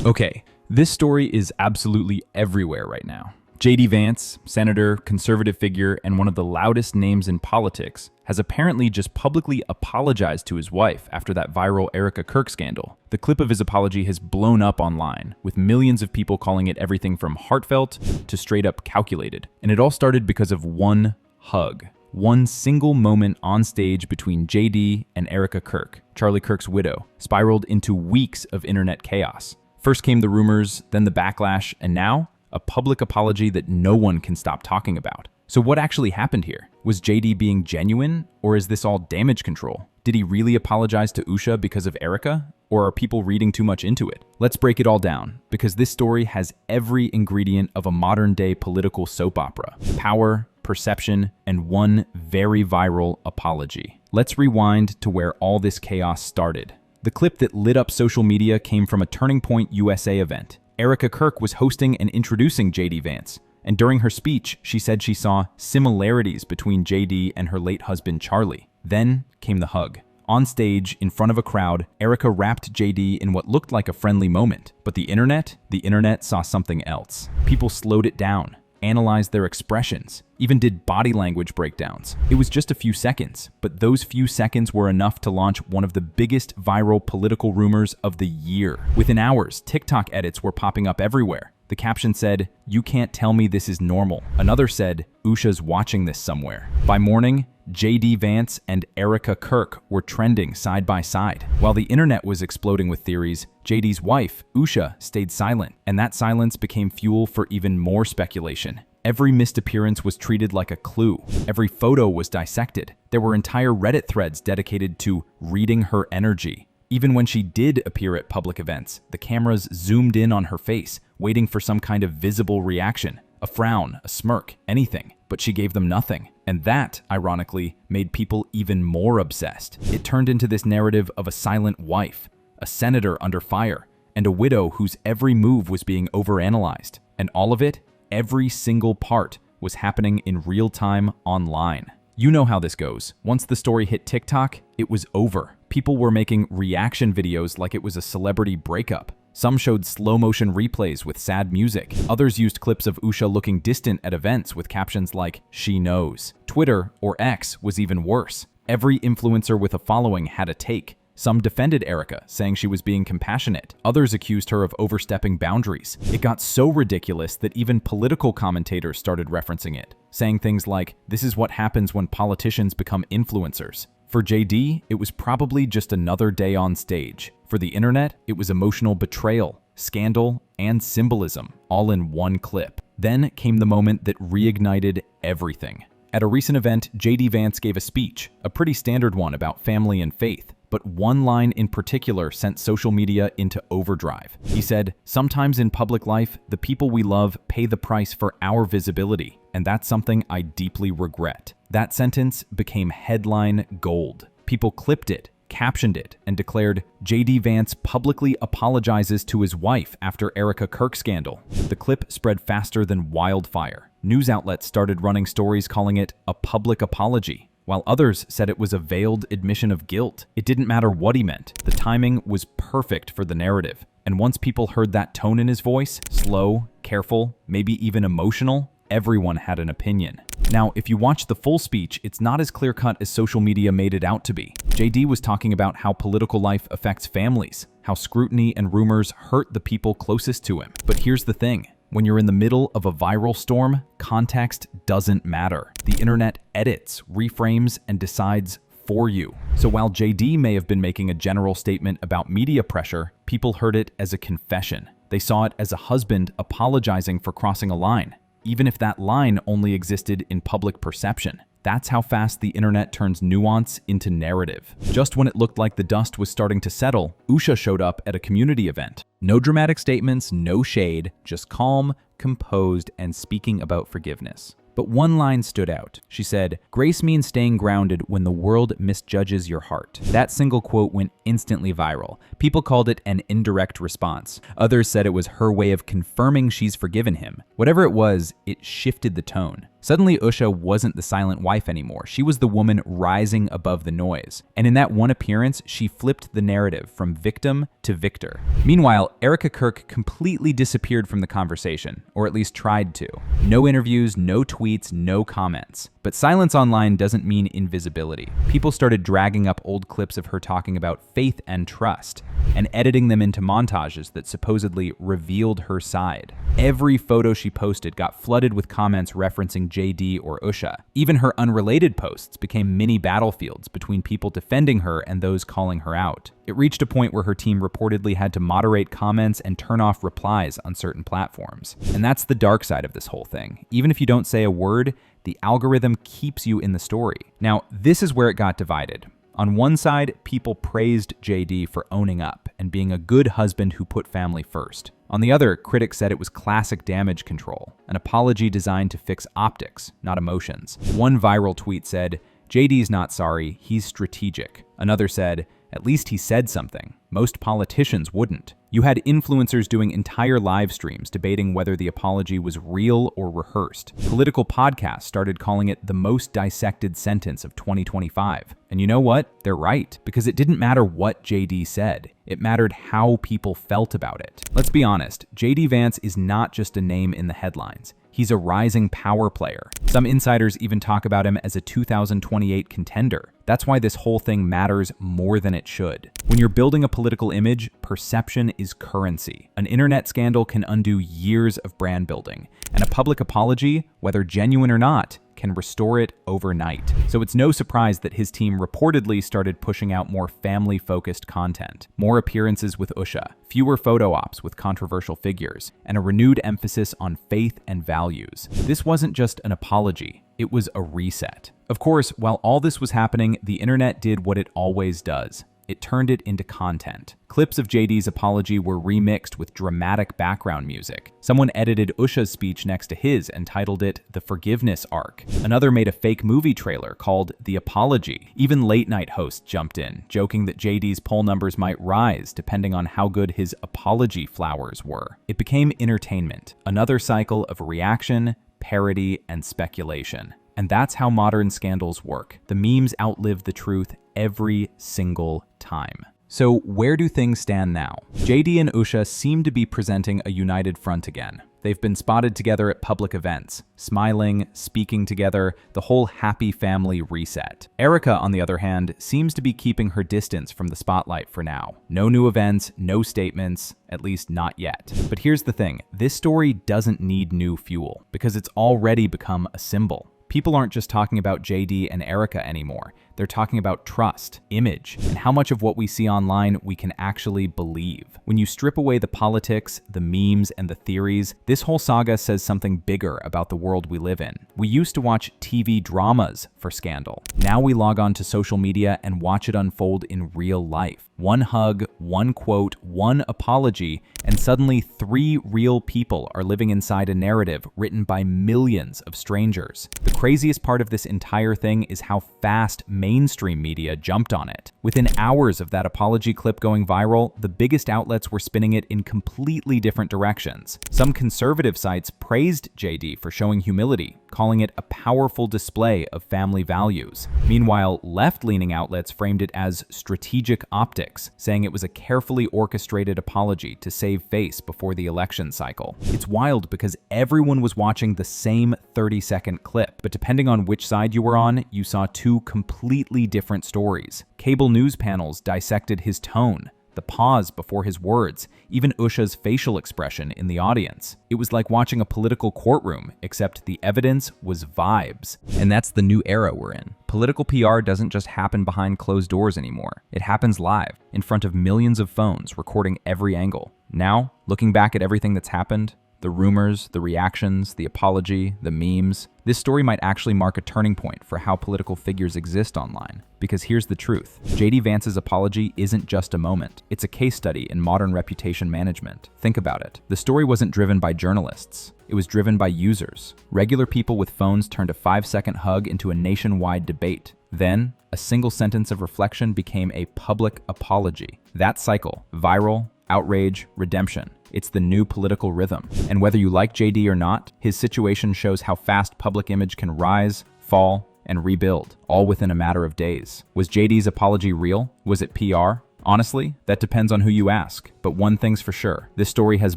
Okay, this story is absolutely everywhere right now. JD Vance, senator, conservative figure, and one of the loudest names in politics, has apparently just publicly apologized to his wife after that viral Erika Kirk scandal. The clip of his apology has blown up online, with millions of people calling it everything from heartfelt to straight up calculated. And it all started because of one hug. One single moment on stage between JD and Erika Kirk, Charlie Kirk's widow, spiraled into weeks of internet chaos. First came the rumors, then the backlash, and now a public apology that no one can stop talking about. So what actually happened here? Was JD being genuine, or is this all damage control? Did he really apologize to Usha because of Erika, or are people reading too much into it? Let's break it all down, because this story has every ingredient of a modern-day political soap opera: power, perception, and one very viral apology. Let's rewind to where all this chaos started. The clip that lit up social media came from a Turning Point USA event. Erika Kirk was hosting and introducing JD Vance, and during her speech, she said she saw similarities between JD and her late husband Charlie. Then came the hug. On stage, in front of a crowd, Erika wrapped JD in what looked like a friendly moment, but the internet saw something else. People slowed it down, analyzed their expressions, even did body language breakdowns. It was just a few seconds, but those few seconds were enough to launch one of the biggest viral political rumors of the year. Within hours, TikTok edits were popping up everywhere. The caption said, "You can't tell me this is normal." Another said, "Usha's watching this somewhere." By morning, JD Vance and Erika Kirk were trending side by side. While the internet was exploding with theories, JD's wife, Usha, stayed silent, and that silence became fuel for even more speculation. Every missed appearance was treated like a clue. Every photo was dissected. There were entire Reddit threads dedicated to reading her energy. Even when she did appear at public events, the cameras zoomed in on her face, waiting for some kind of visible reaction. A frown, a smirk, anything. But she gave them nothing. And that, ironically, made people even more obsessed. It turned into this narrative of a silent wife, a senator under fire, and a widow whose every move was being overanalyzed. And all of it, every single part, was happening in real time online. You know how this goes. Once the story hit TikTok, it was over. People were making reaction videos like it was a celebrity breakup. Some showed slow-motion replays with sad music. Others used clips of Usha looking distant at events with captions like, "She knows." Twitter, or X, was even worse. Every influencer with a following had a take. Some defended Erika, saying she was being compassionate. Others accused her of overstepping boundaries. It got so ridiculous that even political commentators started referencing it, saying things like, "This is what happens when politicians become influencers." For JD, it was probably just another day on stage. For the internet, it was emotional betrayal, scandal, and symbolism, all in one clip. Then came the moment that reignited everything. At a recent event, JD Vance gave a speech, a pretty standard one about family and faith. But one line in particular sent social media into overdrive. He said, "Sometimes in public life, the people we love pay the price for our visibility, and that's something I deeply regret." That sentence became headline gold. People clipped it, captioned it, and declared, "JD Vance publicly apologizes to his wife after Erika Kirk scandal." The clip spread faster than wildfire. News outlets started running stories calling it a public apology, while others said it was a veiled admission of guilt. It didn't matter what he meant. The timing was perfect for the narrative. And once people heard that tone in his voice, slow, careful, maybe even emotional, everyone had an opinion. Now, if you watch the full speech, it's not as clear-cut as social media made it out to be. JD was talking about how political life affects families, how scrutiny and rumors hurt the people closest to him. But here's the thing. When you're in the middle of a viral storm, context doesn't matter. The internet edits, reframes, and decides for you. So while JD may have been making a general statement about media pressure, people heard it as a confession. They saw it as a husband apologizing for crossing a line, even if that line only existed in public perception. That's how fast the internet turns nuance into narrative. Just when it looked like the dust was starting to settle, Usha showed up at a community event. No dramatic statements, no shade, just calm, composed, and speaking about forgiveness. But one line stood out. She said, "Grace means staying grounded when the world misjudges your heart." That single quote went instantly viral. People called it an indirect response. Others said it was her way of confirming she's forgiven him. Whatever it was, it shifted the tone. Suddenly, Usha wasn't the silent wife anymore. She was the woman rising above the noise. And in that one appearance, she flipped the narrative from victim to victor. Meanwhile, Erika Kirk completely disappeared from the conversation, or at least tried to. No interviews, no tweets, no comments. But silence online doesn't mean invisibility. People started dragging up old clips of her talking about faith and trust, and editing them into montages that supposedly revealed her side. Every photo she posted got flooded with comments referencing JD or Usha. Even her unrelated posts became mini battlefields between people defending her and those calling her out. It reached a point where her team reportedly had to moderate comments and turn off replies on certain platforms. And that's the dark side of this whole thing. Even if you don't say a word, the algorithm keeps you in the story. Now, this is where it got divided. On one side, people praised JD for owning up and being a good husband who put family first. On the other, critics said it was classic damage control, an apology designed to fix optics, not emotions. One viral tweet said, "JD's not sorry, he's strategic." Another said, "At least he said something. Most politicians wouldn't." You had influencers doing entire live streams debating whether the apology was real or rehearsed. Political podcasts started calling it the most dissected sentence of 2025. And you know what? They're right, because it didn't matter what JD said. It mattered how people felt about it. Let's be honest, JD Vance is not just a name in the headlines. He's a rising power player. Some insiders even talk about him as a 2028 contender. That's why this whole thing matters more than it should. When you're building a political image, perception is currency. An internet scandal can undo years of brand building, and a public apology, whether genuine or not, can restore it overnight. So it's no surprise that his team reportedly started pushing out more family-focused content, more appearances with Usha, fewer photo ops with controversial figures, and a renewed emphasis on faith and values. This wasn't just an apology, it was a reset. Of course, while all this was happening, the internet did what it always does. It turned it into content. Clips of JD's apology were remixed with dramatic background music. Someone edited Usha's speech next to his and titled it The Forgiveness Arc. Another made a fake movie trailer called The Apology. Even late-night hosts jumped in, joking that JD's poll numbers might rise depending on how good his apology flowers were. It became entertainment, another cycle of reaction, parody, and speculation. And that's how modern scandals work. The memes outlive the truth every single time. So where do things stand now? JD and Usha seem to be presenting a united front again. They've been spotted together at public events, smiling, speaking together, the whole happy family reset. Erika, on the other hand, seems to be keeping her distance from the spotlight for now. No new events, no statements, at least not yet. But here's the thing, this story doesn't need new fuel, because it's already become a symbol. People aren't just talking about JD and Erika anymore. They're talking about trust, image, and how much of what we see online we can actually believe. When you strip away the politics, the memes, and the theories, this whole saga says something bigger about the world we live in. We used to watch TV dramas for scandal. Now we log on to social media and watch it unfold in real life. One hug, one quote, one apology, and suddenly 3 real people are living inside a narrative written by millions of strangers. The craziest part of this entire thing is how fast mainstream media jumped on it. Within hours of that apology clip going viral, the biggest outlets were spinning it in completely different directions. Some conservative sites praised JD for showing humility, calling it a powerful display of family values. Meanwhile, left-leaning outlets framed it as strategic optics, saying it was a carefully orchestrated apology to save face before the election cycle. It's wild because everyone was watching the same 30-second clip, but depending on which side you were on, you saw 2 completely different stories. Cable news panels dissected his tone, the pause before his words, even Usha's facial expression in the audience. It was like watching a political courtroom, except the evidence was vibes. And that's the new era we're in. Political PR doesn't just happen behind closed doors anymore. It happens live, in front of millions of phones, recording every angle. Now, looking back at everything that's happened, the rumors, the reactions, the apology, the memes, this story might actually mark a turning point for how political figures exist online. Because here's the truth, JD Vance's apology isn't just a moment. It's a case study in modern reputation management. Think about it. The story wasn't driven by journalists. It was driven by users. Regular people with phones turned a 5-second hug into a nationwide debate. Then, a single sentence of reflection became a public apology. That cycle, viral, outrage, redemption. It's the new political rhythm. And whether you like JD or not, his situation shows how fast public image can rise, fall, and rebuild, all within a matter of days. Was JD's apology real? Was it PR? Honestly, that depends on who you ask. But one thing's for sure, this story has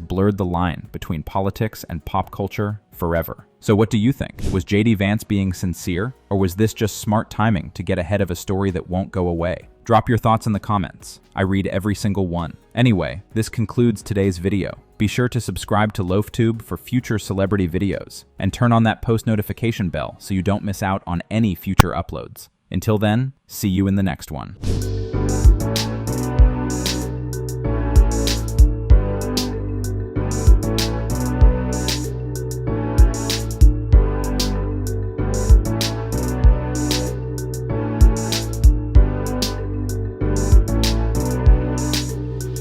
blurred the line between politics and pop culture forever. So what do you think? Was JD Vance being sincere, or was this just smart timing to get ahead of a story that won't go away? Drop your thoughts in the comments. I read every single one. Anyway, this concludes today's video. Be sure to subscribe to LoafTube for future celebrity videos, and turn on that post notification bell so you don't miss out on any future uploads. Until then, see you in the next one.